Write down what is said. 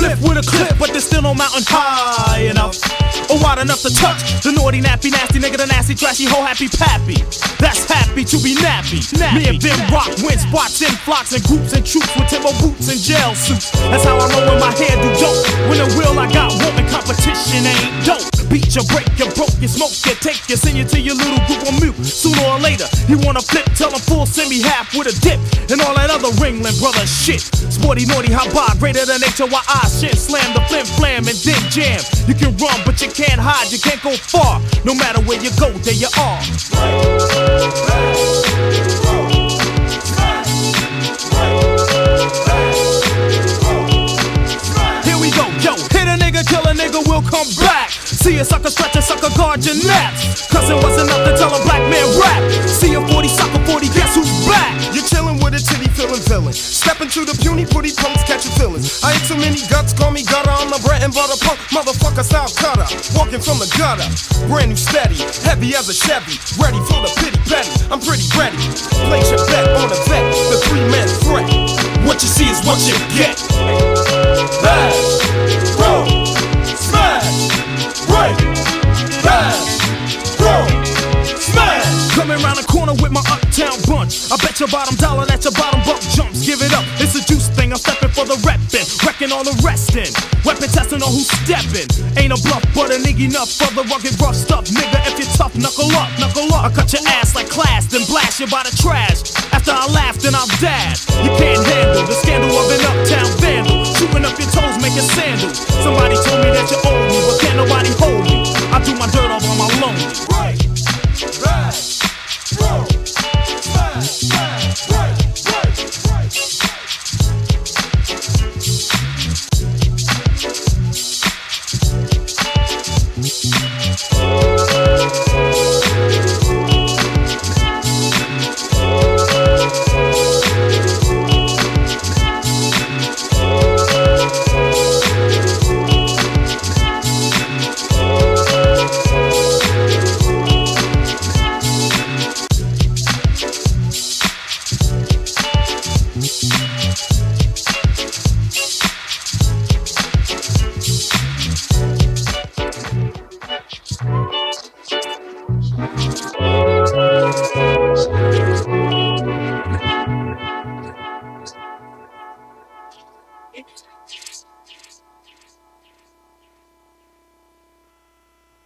lift with a clip, but there's still no mountain high enough or wide enough to touch the naughty, nappy, nasty nigga, the nasty, trashy, whole happy pappy. That's happy to be nappy. Me and Ben rock, win spots in flocks and groups and troops with timber boots and jail suits. That's how I roll when my hair do dope. When the wheel I got woman, competition ain't dope. Beat you, break you, broke you, smoke you, take you, send you to your little group on mute. Sooner or later, you wanna flip, tell them full, send me half with a dip. And all that other Ringling brother shit. Sporty, naughty, hot bar, greater than HOI shit. Slam the flim flam and then jam. You can run, but you can't hide, you can't go far. No matter where you go, there you are. Here we go, yo, hit a nigga, kill a nigga, we'll come back. See a sucker stretch a sucker, guard your naps. Cause it wasn't enough to tell a black man rap. See a 40 sucker 40, guess who's back? You're chillin' with a titty feelin' villain. Step into the puny putty punks, catchin' feelings. I ate so many guts, call me gutter. I'm a bread and butter punk, motherfucker style cutter. Walking from the gutter, brand new steady, heavy as a Chevy. Ready for the pity petty, I'm pretty ready. Place your bet on the vet, the 3-man threat. What you see is what you get. Bash, roll, smash, break, bash, roll, smash. Coming around the corner with my Uptown bunch. I bet your bottom dollar that your bottom buck jumps. Give it up, it's a juice thing. I'm stepping for the reppin', wrecking all the restin'. Weapon testing on who's steppin'. Ain't a bluff, but a nigga enough for the rugged rough stuff. Nigga, if you're tough, knuckle up, knuckle up. I cut your ass like class, then blast you by the trash. After I laugh, then I'll dash. You can't handle the scandal of an Uptown vandal. Shooting up your toes, making sandals. Somebody told me that you owe me, but can't nobody hold me. I do my dirt all on my lonely. Right, back, roll, smash, smash, right, right, right.